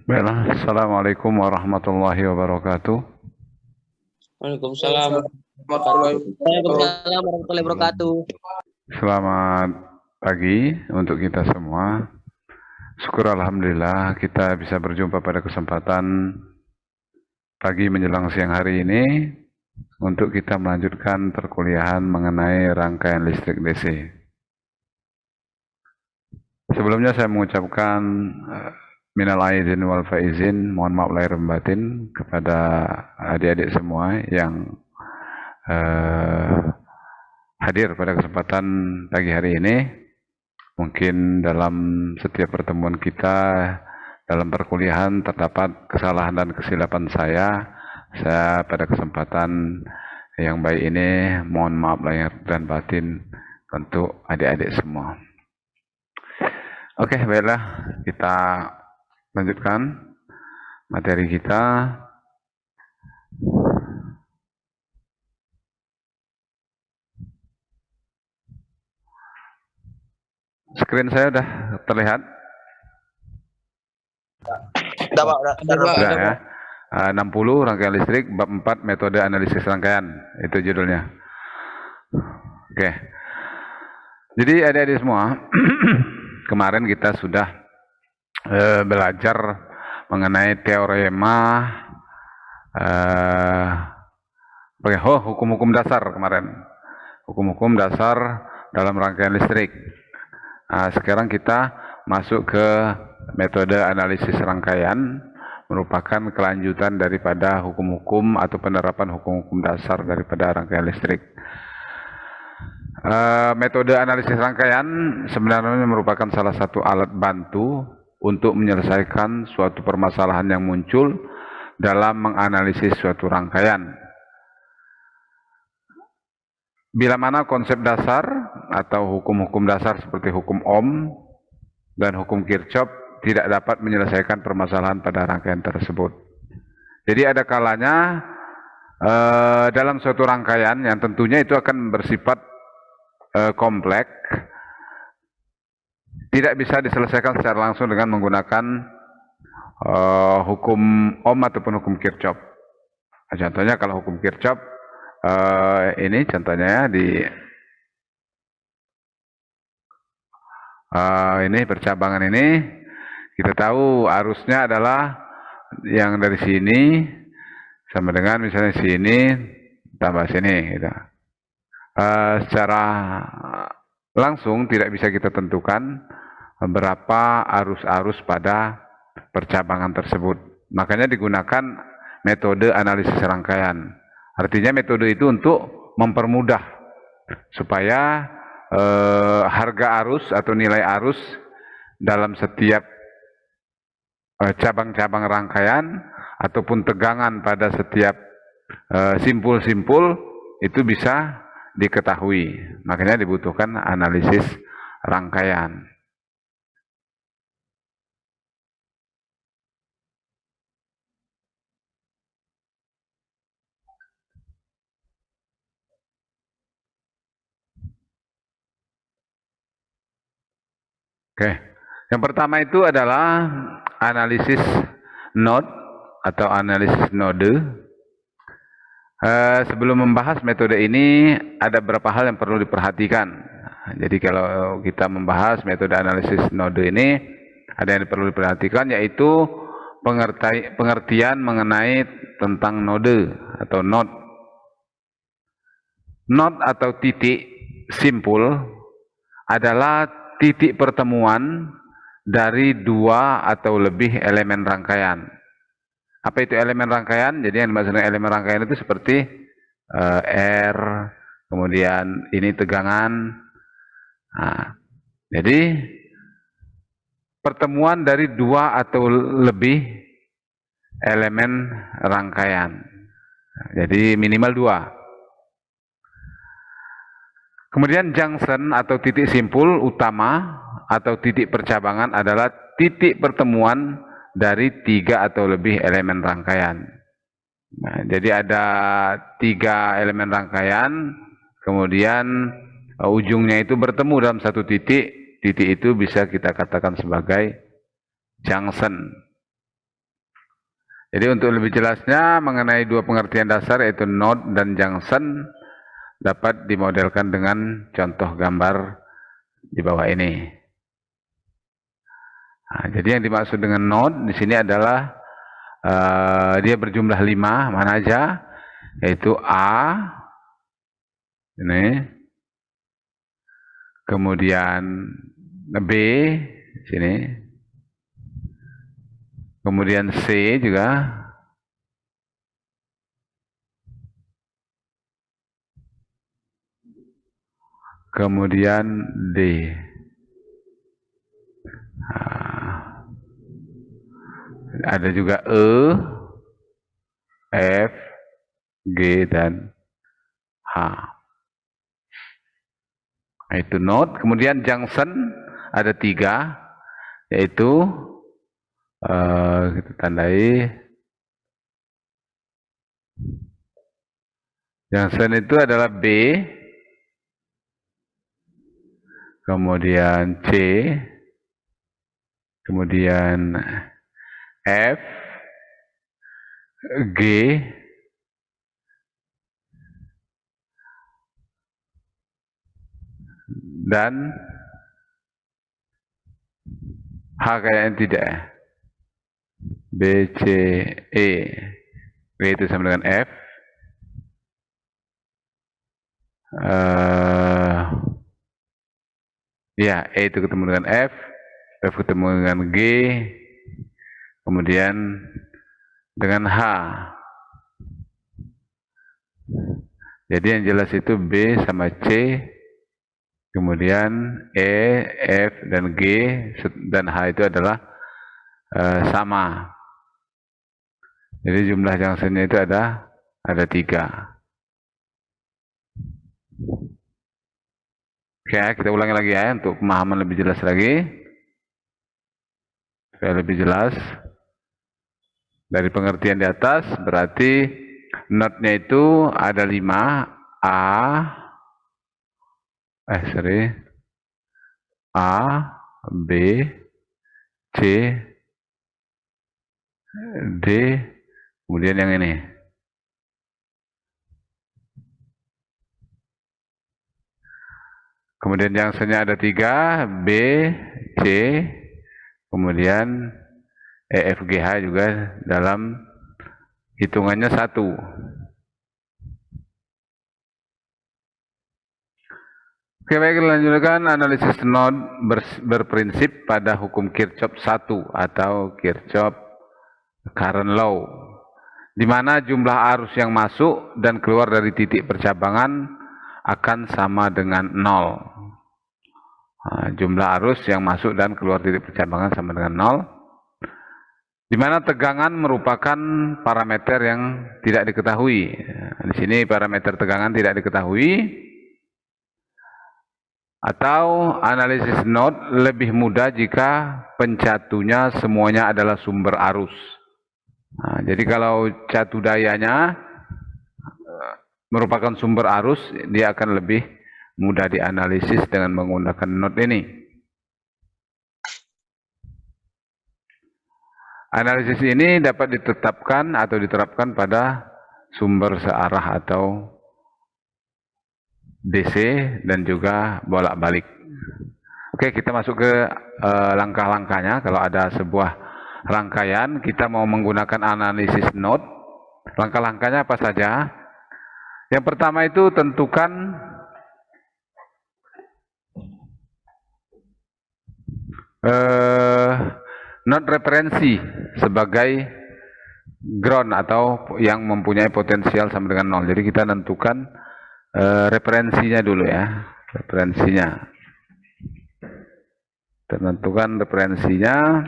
Baiklah, Assalamualaikum warahmatullahi wabarakatuh. Waalaikumsalam warahmatullahi wabarakatuh. Selamat pagi untuk kita semua. Syukur alhamdulillah kita bisa berjumpa pada kesempatan pagi menjelang siang hari ini untuk kita melanjutkan perkuliahan mengenai rangkaian listrik DC. Sebelumnya saya mengucapkan minal aidin wal faizin, mohon maaf lahir batin kepada adik-adik semua yang hadir pada kesempatan pagi hari ini. Mungkin dalam setiap pertemuan kita dalam perkuliahan terdapat kesalahan dan kesilapan saya pada kesempatan yang baik ini mohon maaf lahir dan batin untuk adik-adik semua. Oke, baiklah, kita lanjutkan materi kita. Screen saya sudah terlihat? Sudah ya. 60 rangkaian listrik, bab 4 metode analisis rangkaian, itu judulnya. Oke. Jadi adik-adik semua, kemarin kita sudah belajar mengenai teorema hukum-hukum dasar kemarin. Hukum-hukum dasar dalam rangkaian listrik. Sekarang kita masuk ke metode analisis rangkaian, merupakan kelanjutan daripada hukum-hukum atau penerapan hukum-hukum dasar daripada rangkaian listrik. Metode analisis rangkaian sebenarnya merupakan salah satu alat bantu untuk menyelesaikan suatu permasalahan yang muncul dalam menganalisis suatu rangkaian. Bila mana konsep dasar atau hukum-hukum dasar seperti hukum Ohm dan hukum Kirchhoff tidak dapat menyelesaikan permasalahan pada rangkaian tersebut. Jadi ada kalanya dalam suatu rangkaian yang tentunya itu akan bersifat kompleks, tidak bisa diselesaikan secara langsung dengan menggunakan hukum Ohm ataupun hukum Kirchhoff. Contohnya kalau hukum Kirchhoff, ini contohnya ya, ini percabangan ini, kita tahu arusnya adalah yang dari sini sama dengan misalnya sini tambah sini gitu. Secara langsung tidak bisa kita tentukan berapa arus-arus pada percabangan tersebut. Makanya digunakan metode analisis rangkaian. Artinya metode itu untuk mempermudah supaya harga arus atau nilai arus dalam setiap cabang-cabang rangkaian ataupun tegangan pada setiap simpul-simpul itu bisa diketahui. Makanya dibutuhkan analisis rangkaian. Oke, yang pertama itu adalah analisis node atau analisis node. Sebelum membahas metode ini, ada beberapa hal yang perlu diperhatikan. Jadi kalau kita membahas metode analisis node ini, ada yang perlu diperhatikan, yaitu pengertian mengenai tentang node atau node. Node atau titik simpul adalah titik pertemuan dari dua atau lebih elemen rangkaian. Apa itu elemen rangkaian? Jadi yang dimaksud dengan elemen rangkaian itu seperti R, kemudian ini tegangan. Nah, jadi pertemuan dari dua atau lebih elemen rangkaian. Jadi minimal dua. Kemudian junction atau titik simpul utama atau titik percabangan adalah titik pertemuan dari tiga atau lebih elemen rangkaian. Nah, jadi ada tiga elemen rangkaian, kemudian ujungnya itu bertemu dalam satu titik. Titik itu bisa kita katakan sebagai junction. Jadi untuk lebih jelasnya mengenai dua pengertian dasar yaitu node dan junction dapat dimodelkan dengan contoh gambar di bawah ini. Nah, jadi yang dimaksud dengan node di sini adalah dia berjumlah 5, mana aja? Yaitu A, ini, kemudian B, sini, kemudian C juga, kemudian D. Nah, ada juga E, F, G, dan H. Nah, itu node. Kemudian junction ada 3, yaitu kita tandai. Junction itu adalah B, kemudian C, kemudian F, G, dan H kayaknya tidak. B, C, E. B itu sama dengan F. Ya, E itu ketemu dengan F. F ketemu dengan G. Kemudian dengan H. Jadi yang jelas itu B sama C, kemudian E, F, dan G, dan H itu adalah sama. Jadi jumlah junctionnya itu ada 3. Oke, kita ulangi lagi ya untuk pemahaman lebih jelas lagi. Supaya lebih jelas. Dari pengertian di atas berarti node-nya itu ada 5, A, B, C, D, kemudian yang ini. Kemudian junctionnya ada 3, B, C, kemudian E, F, G, H juga dalam hitungannya 1. Oke, baik, lanjutkan analisis node berprinsip pada hukum Kirchhoff 1 atau Kirchhoff current law, di mana jumlah arus yang masuk dan keluar dari titik percabangan akan sama dengan 0. Nah, jumlah arus yang masuk dan keluar titik percabangan sama dengan 0. Di mana tegangan merupakan parameter yang tidak diketahui. Nah, di sini parameter tegangan tidak diketahui. Atau analisis node lebih mudah jika pencatunya semuanya adalah sumber arus. Nah, jadi kalau catu dayanya merupakan sumber arus, dia akan lebih mudah dianalisis dengan menggunakan node ini. Analisis ini dapat ditetapkan atau diterapkan pada sumber searah atau DC dan juga bolak-balik. Oke, kita masuk ke langkah-langkahnya. Kalau ada sebuah rangkaian, kita mau menggunakan analisis node. Langkah-langkahnya apa saja? Yang pertama itu tentukan not referensi sebagai ground atau yang mempunyai potensial sama dengan 0. Jadi kita tentukan referensinya dulu ya, referensinya. Tentukan referensinya.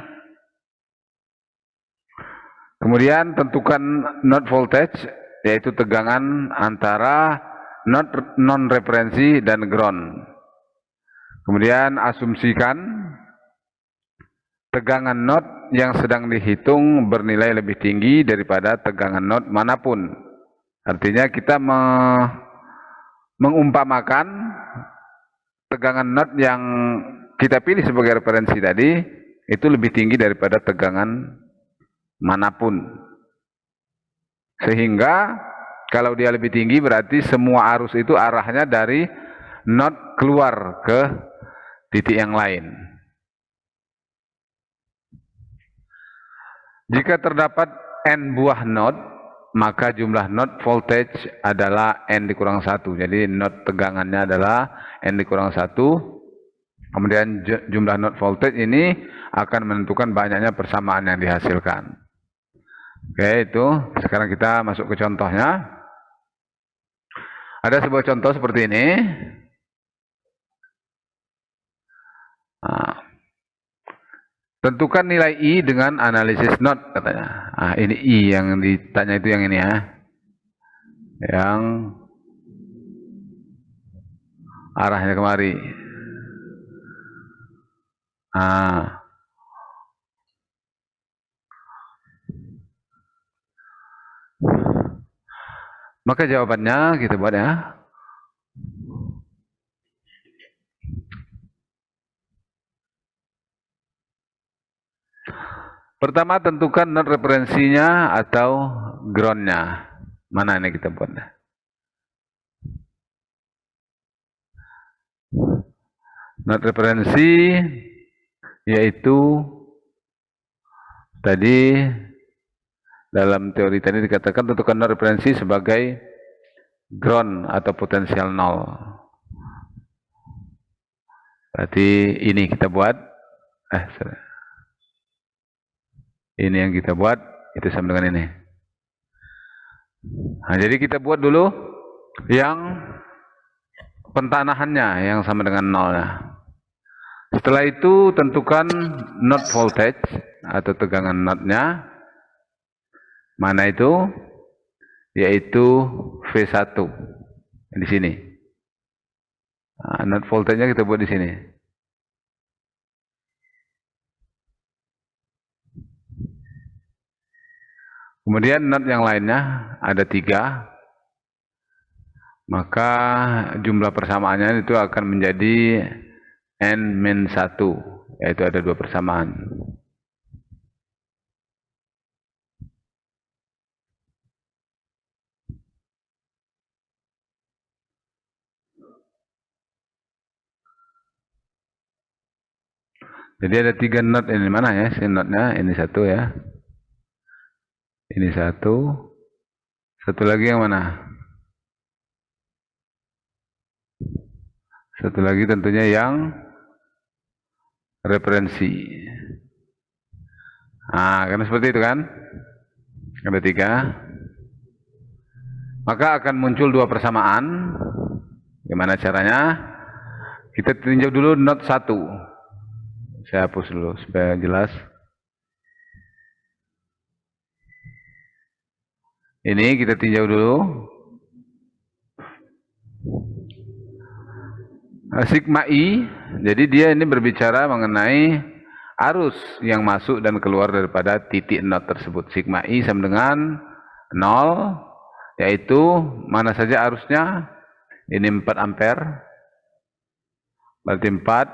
Kemudian tentukan node voltage, yaitu tegangan antara node non-referensi dan ground. Kemudian asumsikan tegangan node yang sedang dihitung bernilai lebih tinggi daripada tegangan node manapun. Artinya kita mengumpamakan tegangan node yang kita pilih sebagai referensi tadi itu lebih tinggi daripada tegangan manapun. Sehingga kalau dia lebih tinggi berarti semua arus itu arahnya dari node keluar ke titik yang lain. Jika terdapat n buah node, maka jumlah node voltage adalah n dikurang 1. Jadi node tegangannya adalah n dikurang 1. Kemudian jumlah node voltage ini akan menentukan banyaknya persamaan yang dihasilkan. Oke, itu. Sekarang kita masuk ke contohnya. Ada sebuah contoh seperti ini. Nah, tentukan nilai I dengan analisis node katanya. Nah, ini I yang ditanya itu yang ini ya. Yang arahnya kemari. Nah, maka jawabannya kita buat ya. Pertama tentukan node referensinya atau groundnya. Mana ini kita buat? Node referensi yaitu tadi dalam teori tadi dikatakan tentukan node referensi sebagai ground atau potensial 0. Berarti ini kita buat. Ini yang kita buat itu sama dengan ini. Nah, jadi kita buat dulu yang pentanahannya yang sama dengan 0 ya. Setelah itu tentukan node voltage atau tegangan node-nya. Mana itu? Yaitu V1 di sini. Nah, node voltage-nya kita buat di sini. Kemudian node yang lainnya ada 3. Maka jumlah persamaannya itu akan menjadi N-1, yaitu ada 2 persamaan. Jadi ada 3 node ini mana ya? Si node-nya ini 1 ya. Ini 1. Satu lagi yang mana? Satu lagi tentunya yang referensi. Nah, karena seperti itu kan? Ada 3. Maka akan muncul 2 persamaan. Gimana caranya? Kita tinjau dulu node 1. Saya hapus dulu supaya jelas. Ini kita tinjau dulu. Sigma I, jadi dia ini berbicara mengenai arus yang masuk dan keluar daripada titik node tersebut. Sigma I sama dengan 0, yaitu mana saja arusnya? Ini 4 ampere, berarti 4,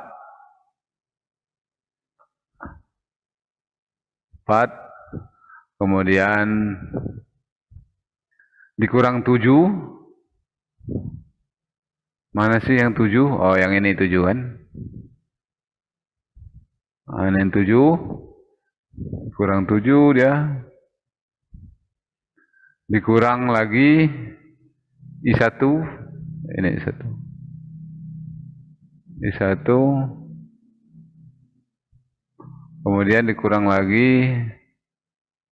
kemudian dikurang 7. Mana sih yang 7? Oh, yang ini 7 kan? Ini yang 7. Kurang 7 dia. Dikurang lagi I1. Ini I1. I1. kemudian dikurang lagi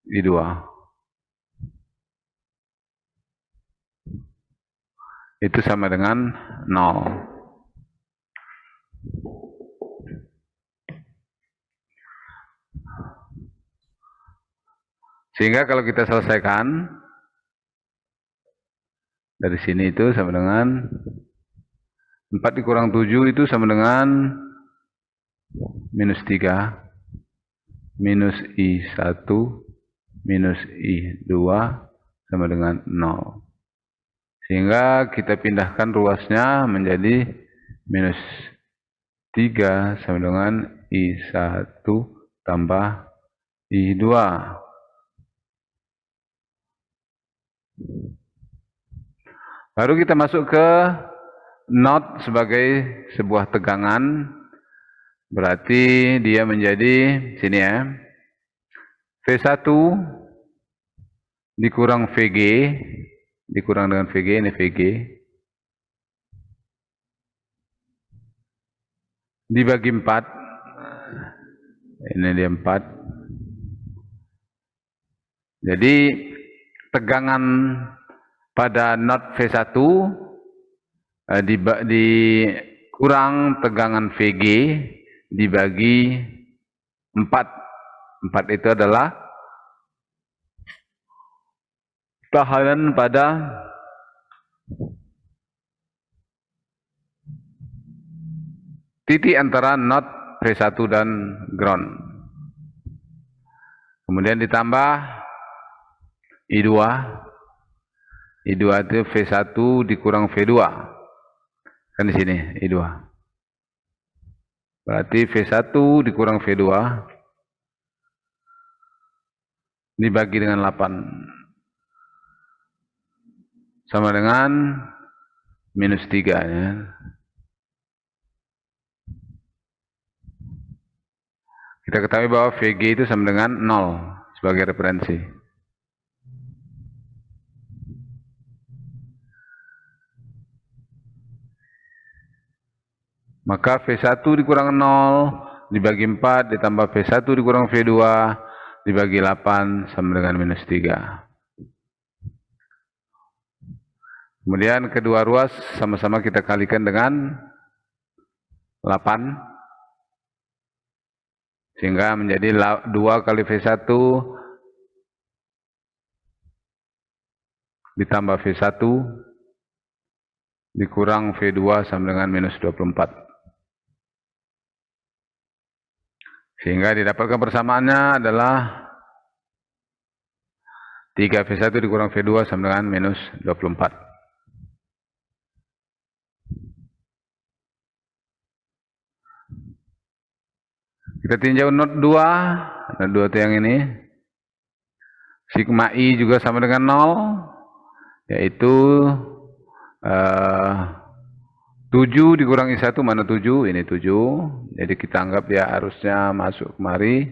I2. Itu sama dengan 0. Sehingga kalau kita selesaikan, dari sini itu sama dengan 4 dikurang 7 itu sama dengan minus 3, minus I1, minus I2 sama dengan 0. Sehingga kita pindahkan ruasnya menjadi minus 3 sama dengan I1 tambah I2. Baru kita masuk ke not sebagai sebuah tegangan. Berarti dia menjadi, sini ya, V1 dikurang VG, dikurang dengan VG, ini VG, dibagi 4, ini dia 4. Jadi tegangan pada not V1 dikurang tegangan VG dibagi 4. 4 itu adalah tahanan pada titik antara not V1 dan ground. Kemudian ditambah I2. I2 itu V1 dikurang V2. Kan di sini I2. Berarti V1 dikurang V2 dibagi dengan 8. Sama dengan minus 3 ya. Kita ketahui bahwa VG itu sama dengan 0 sebagai referensi. Maka V1 dikurang 0 dibagi 4 ditambah V1 dikurang V2 dibagi 8 sama dengan minus 3. Kemudian kedua ruas sama-sama kita kalikan dengan 8. Sehingga menjadi 2 kali V1 ditambah V1 dikurang V2 sama dengan minus 24. Sehingga didapatkan persamaannya adalah 3V1 dikurang V2 sama dengan minus 24. Kita tinjau not 2. Not 2 itu yang ini. Sigma I juga sama dengan 0. Yaitu 7 dikurang I1 mana 7? Ini 7. Jadi kita anggap dia harusnya masuk kemari.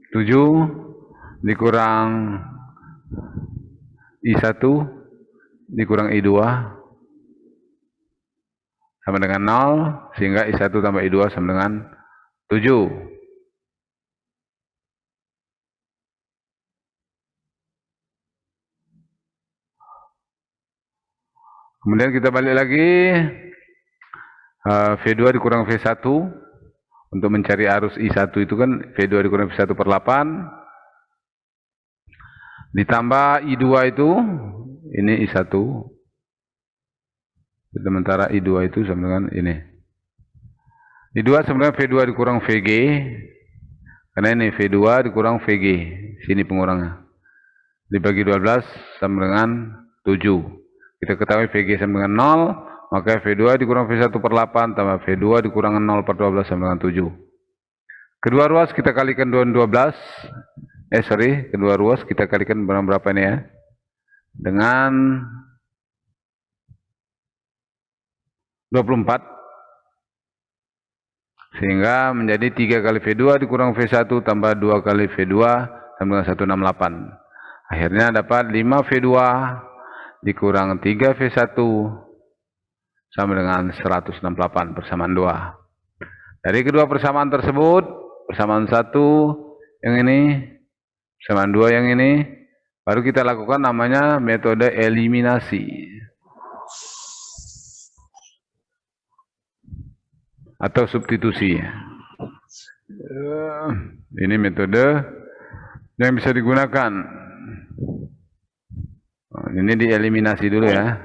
Tujuh dikurang I1 dikurang I2 sama dengan 0. Sehingga I1 tambah I2 sama dengan 7. Kemudian kita balik lagi, V2 dikurang V1, untuk mencari arus I1 itu kan V2 dikurang V1 per 8, ditambah I2 itu, ini I1, sementara I2 itu sama dengan ini. I2 sama dengan V2 dikurang VG, karena ini V2 dikurang VG, sini pengurangnya. Dibagi 12 sama dengan 7. Kita ketahui VG sama dengan 0, maka V2 dikurang V1 per 8 tambah V2 dikurang 0 per 12 sama dengan 7. Kedua ruas kita kalikan dengan 12. Kedua ruas kita kalikan dengan berapa ini ya? Dengan 24. Sehingga menjadi 3 kali V2 dikurang V1 tambah 2 kali V2 sama dengan 168. Akhirnya dapat 5V2 dikurang 3V1 sama dengan 168 persamaan 2. Dari kedua persamaan tersebut, persamaan 1 yang ini, persamaan 2 yang ini, baru kita lakukan namanya metode eliminasi atau substitusi. Ini metode yang bisa digunakan. Ini dieliminasi dulu ya.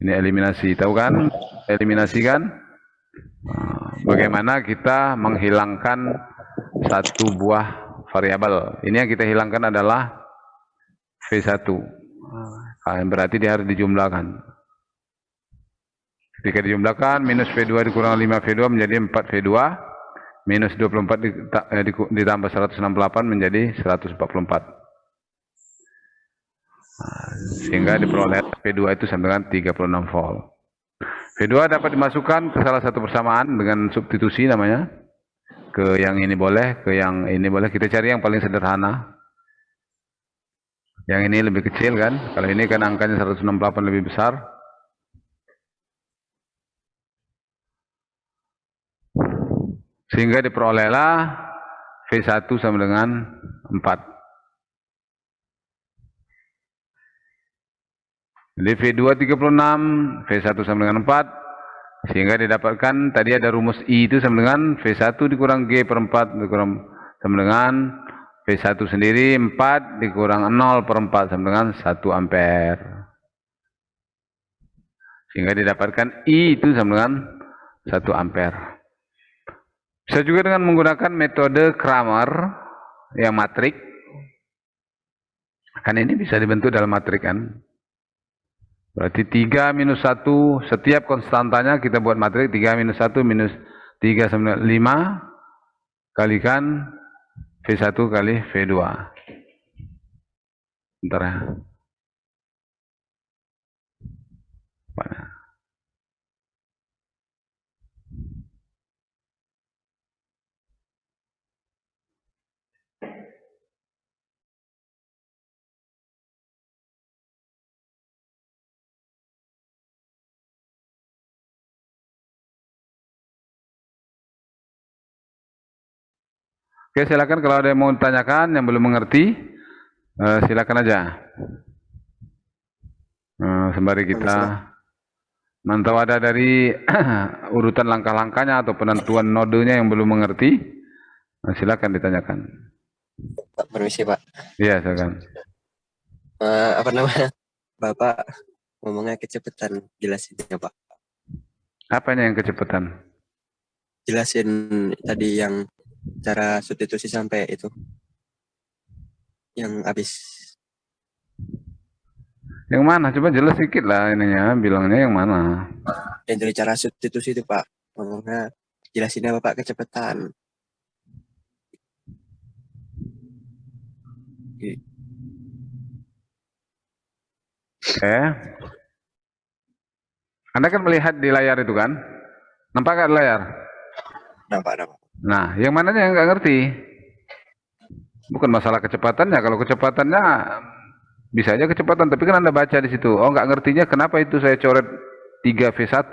Ini eliminasi, tahu kan? Eliminasi kan? Bagaimana kita menghilangkan satu buah variabel. Ini yang kita hilangkan adalah V1. Berarti dia harus dijumlahkan. Ketika dijumlahkan, minus V2 dikurang 5V2 menjadi 4V2. Minus 24 ditambah 168 menjadi 144. Sehingga diperoleh V2 itu sama dengan 36 volt. V2 dapat dimasukkan ke salah satu persamaan dengan substitusi namanya. Ke yang ini boleh, ke yang ini boleh. Kita cari yang paling sederhana. Yang ini lebih kecil kan. Kalau ini kan angkanya 168 lebih besar. Sehingga diperolehlah V1 sama dengan 4. Jadi V2 36, V1 sama dengan 4, sehingga didapatkan tadi ada rumus I itu sama dengan V1 dikurang G per 4 dikurang sama dengan V1 sendiri 4 dikurang 0 per 4 sama dengan 1 ampere. Sehingga didapatkan I itu sama dengan 1 ampere. Bisa juga dengan menggunakan metode Cramer yang matrik. Kan ini bisa dibentuk dalam matrik kan. Berarti 3 minus 1, setiap konstantanya kita buat matrik 3 minus 1 minus 3 sama 5 kalikan V1 kali V2. Bentar ya. Mana? Oke, silakan kalau ada yang mau tanyakan, yang belum mengerti, silakan aja. Sembari kita mantau ada dari urutan langkah-langkahnya atau penentuan nodenya yang belum mengerti, silakan ditanyakan. Pak, permisi Pak. Iya, silakan. Apa namanya? Bapak ngomongnya kecepatan, jelasinnya Pak. Apanya yang kecepatan? Jelasin tadi yang cara substitusi sampai itu yang habis. Yang mana? Coba jelas sedikit lah ininya, bilangnya yang mana? Yang dari cara substitusi itu Pak, ngomongnya jelasinnya Bapak kecepatan. Anda kan melihat di layar itu kan? Nampak nggak di layar? Nampak. Nah, yang mananya yang nggak ngerti? Bukan masalah kecepatannya. Kalau kecepatannya bisa aja kecepatan, tapi kan Anda baca di situ. Oh, nggak ngertinya kenapa itu saya coret 3V1.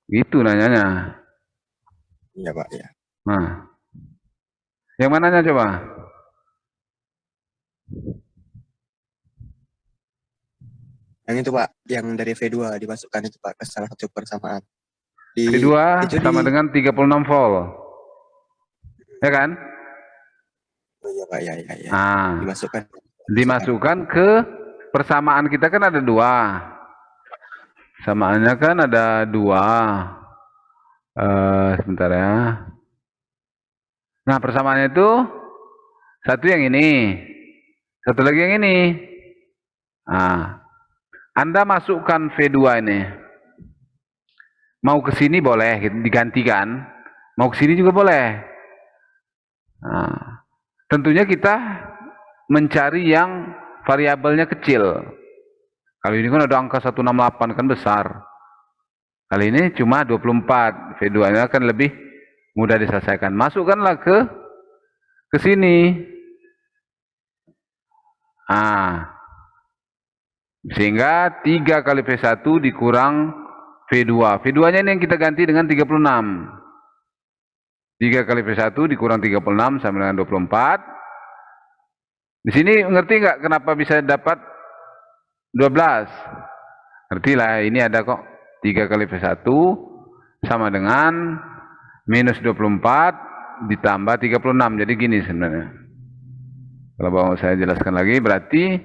Gitu nanyanya. Iya Pak, ya. Nah, yang mananya coba? Yang itu Pak, yang dari V2 dimasukkan itu Pak ke salah satu persamaan. V2 sama dengan 36 volt. Ya kan? Oh iya Pak, ya. Nah, dimasukkan ke persamaan kita kan ada 2. Samaannya kan ada 2. Sebentar ya. Nah, persamaannya itu satu yang ini, satu lagi yang ini. Nah, Anda masukkan V2 ini. Mau ke sini boleh digantikan, mau ke sini juga boleh. Nah, tentunya kita mencari yang variabelnya kecil. Kalau ini kan ada angka 168 kan besar. Kali ini cuma 24. V2-nya kan lebih mudah diselesaikan. Masukkanlah ke sini. Sehingga 3 kali V1 dikurang V2. V2-nya ini yang kita ganti dengan 36. 3 kali V1 dikurang 36 sama dengan 24. Di sini ngerti nggak kenapa bisa dapat 12? Ngerti lah, ini ada kok. 3 kali V1 sama dengan minus 24 ditambah 36. Jadi gini sebenarnya. Kalau mau saya jelaskan lagi, berarti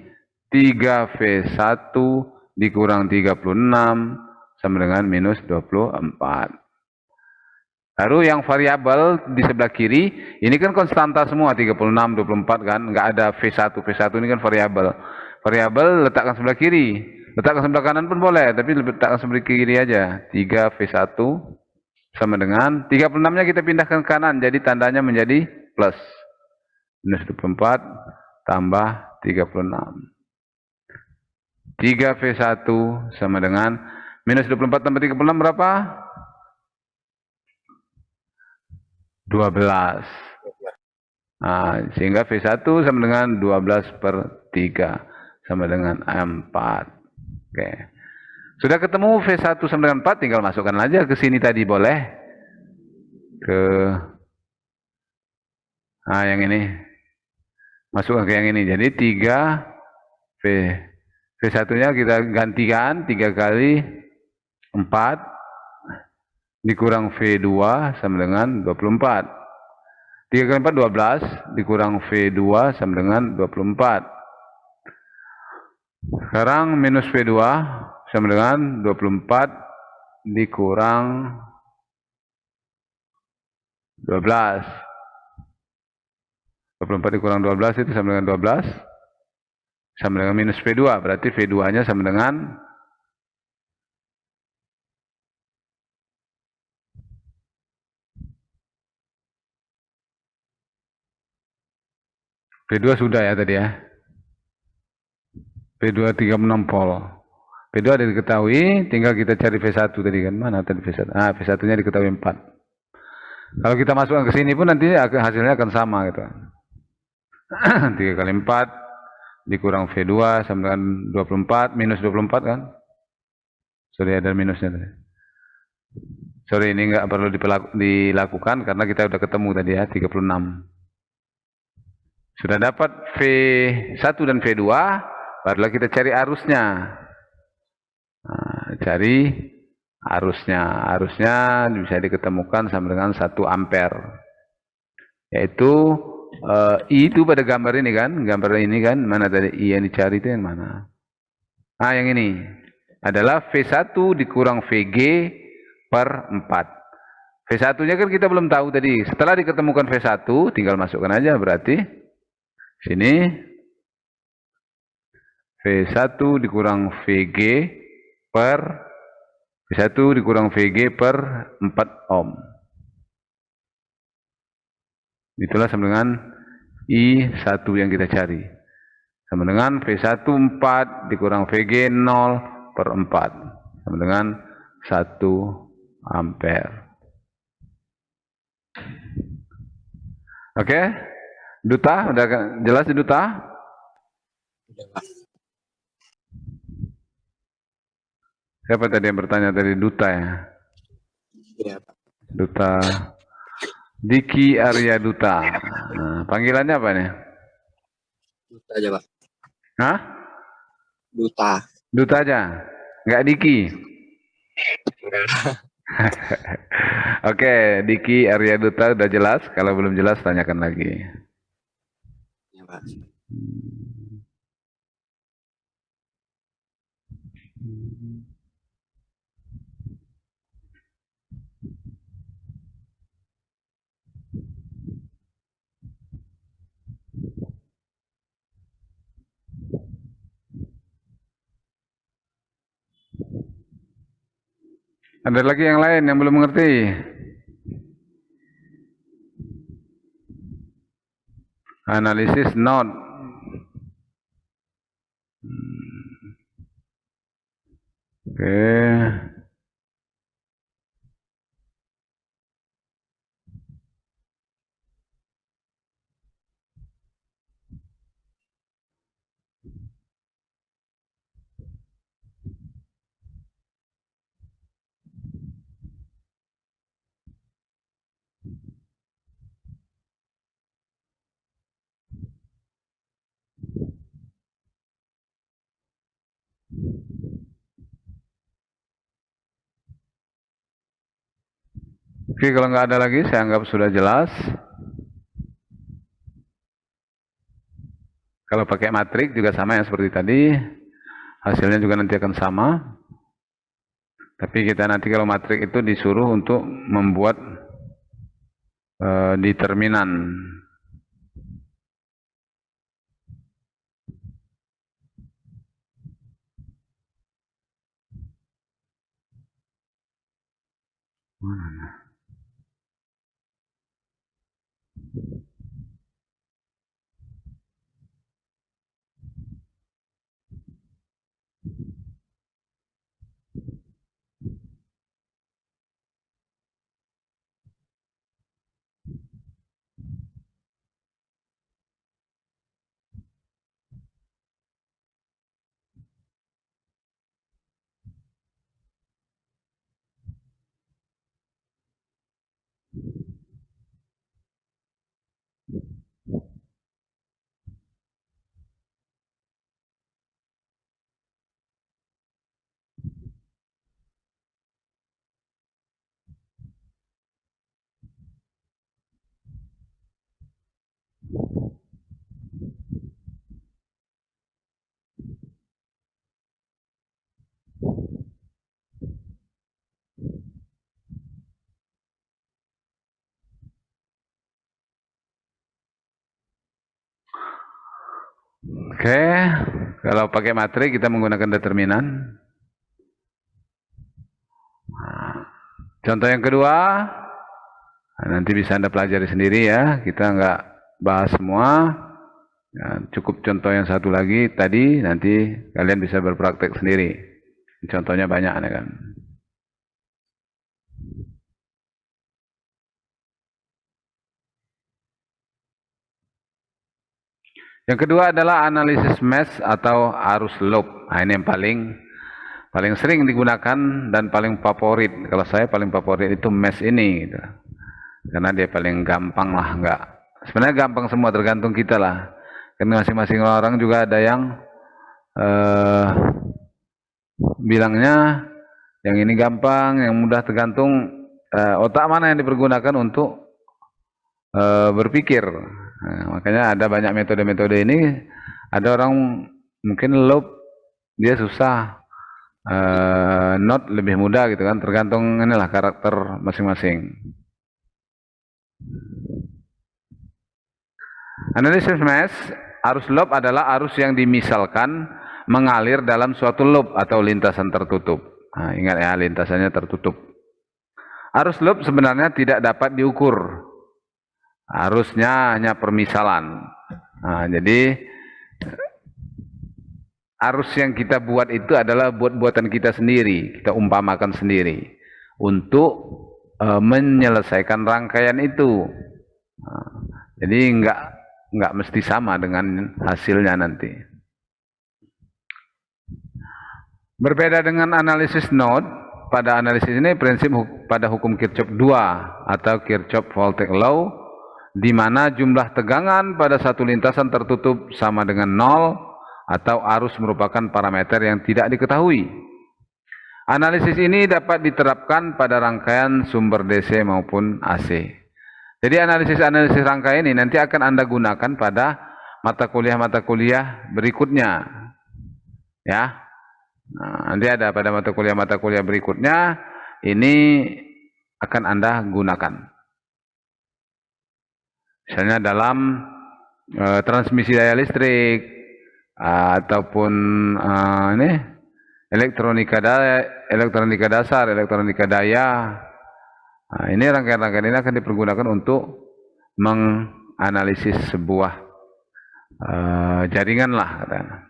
3V1 dikurang 36 sama dengan minus 24. Lalu yang variabel di sebelah kiri, ini kan konstanta semua, 36, 24 kan, nggak ada V1. V1 ini kan variabel. Variabel letakkan sebelah kiri. Letakkan sebelah kanan pun boleh, tapi letakkan sebelah kiri aja. 3V1 sama dengan, 36-nya kita pindahkan ke kanan, jadi tandanya menjadi plus. Minus 24 tambah 36. 3V1 sama dengan, minus 24 tambah 36 berapa? 12. Sehingga V1 sama dengan 12/3 sama dengan 4. Oke. Sudah ketemu V1 sama dengan 4, tinggal masukkan aja ke sini tadi, boleh. Yang ini. Masukkan ke yang ini. Jadi 3 V1-nya kita gantikan 3 kali 4 dikurang V2 sama dengan 24. 3 kali 4, 12, dikurang V2 sama dengan 24. Sekarang minus V2 sama dengan 24 dikurang 12. 24 dikurang 12 itu sama dengan 12. Sama dengan minus V2, berarti V2-nya sama dengan V2 sudah ya tadi ya. V2 36 volt. V2 ada diketahui, tinggal kita cari V1 tadi kan. Mana tadi V1? V1-nya diketahui 4. Kalau kita masukkan ke sini pun nanti hasilnya akan sama gitu. 3 kali 4 dikurang V2 sama dengan 24, minus 24 kan. Sorry, ada minusnya tadi. Sorry, ini nggak perlu dilakukan karena kita udah ketemu tadi ya, 36. Sudah dapat V1 dan V2, barulah kita cari arusnya. Cari arusnya. Arusnya bisa diketemukan sama dengan 1 ampere. Yaitu I itu pada gambar ini kan. Gambar ini kan, mana tadi I yang dicari itu yang mana? Yang ini. Adalah V1 dikurang VG per 4. V1-nya kan kita belum tahu tadi. Setelah diketemukan V1, tinggal masukkan aja berarti. Sini V1 dikurang VG per V1 dikurang VG per 4 ohm. Itulah sama dengan I1 yang kita cari. Sama dengan V1 4 dikurang VG 0 per 4. Sama dengan 1 ampere. Oke? Duta, udah jelas di Duta? Udah, Pak. Siapa tadi yang bertanya tadi? Duta ya? Iya, Pak. Duta. Diki Arya Duta. Panggilannya apa nih? Duta aja, Pak. Hah? Duta. Duta aja? Nggak Diki? Oke, Diki Arya Duta udah jelas. Kalau belum jelas, tanyakan lagi. Ya, Pak. Ada lagi yang lain yang belum mengerti? Analisis node. Oke. Oke, kalau nggak ada lagi, saya anggap sudah jelas. Kalau pakai matrik juga sama yang seperti tadi, hasilnya juga nanti akan sama. Tapi kita nanti kalau matrik itu disuruh untuk membuat determinan. Oke, kalau pakai matrik kita menggunakan determinan. Contoh yang kedua, nanti bisa Anda pelajari sendiri ya, kita nggak bahas semua. Ya, cukup contoh yang satu lagi tadi, nanti kalian bisa berpraktek sendiri. Contohnya banyak kan. Yang kedua adalah analisis mesh atau arus loop. Nah, ini yang paling sering digunakan dan paling favorit. Kalau saya paling favorit itu mesh ini, gitu. Karena dia paling gampang lah, enggak. Sebenarnya gampang semua, tergantung kita lah. Karena masing-masing orang juga ada yang bilangnya yang ini gampang, yang mudah, tergantung otak mana yang dipergunakan untuk berpikir. Nah, makanya ada banyak metode-metode ini. Ada orang mungkin loop dia susah, not lebih mudah gitu kan, tergantung inilah karakter masing-masing. Analisis mesh, arus loop adalah arus yang dimisalkan mengalir dalam suatu loop atau lintasan tertutup. Nah, ingat ya, lintasannya tertutup. Arus loop sebenarnya tidak dapat diukur. Arusnya hanya permisalan. Nah, jadi arus yang kita buat itu adalah buat-buatan kita sendiri, kita umpamakan sendiri untuk menyelesaikan rangkaian itu. Nah, jadi nggak mesti sama dengan hasilnya nanti. Berbeda dengan analisis node, pada analisis ini prinsip pada hukum Kirchhoff 2 atau Kirchhoff Voltage Law, di mana jumlah tegangan pada satu lintasan tertutup sama dengan 0 atau arus merupakan parameter yang tidak diketahui. Analisis ini dapat diterapkan pada rangkaian sumber DC maupun AC. Jadi analisis rangkaian ini nanti akan Anda gunakan pada mata kuliah berikutnya. Ya. Nah, nanti ada pada mata kuliah berikutnya, ini akan Anda gunakan. Misalnya dalam transmisi daya listrik ataupun ini elektronika dasar, elektronika daya. Nah, ini rangkaian-rangkaian ini akan dipergunakan untuk menganalisis sebuah jaringan lah, katanya.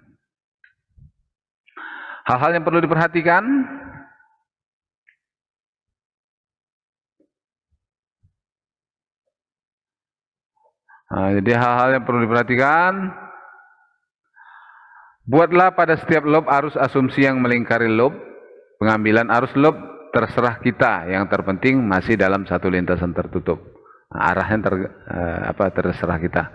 Hal-hal yang perlu diperhatikan. Nah, jadi hal-hal yang perlu diperhatikan. Buatlah pada setiap loop arus asumsi yang melingkari loop. Pengambilan arus loop terserah kita. Yang terpenting masih dalam satu lintasan tertutup. Nah, arahnya terserah kita.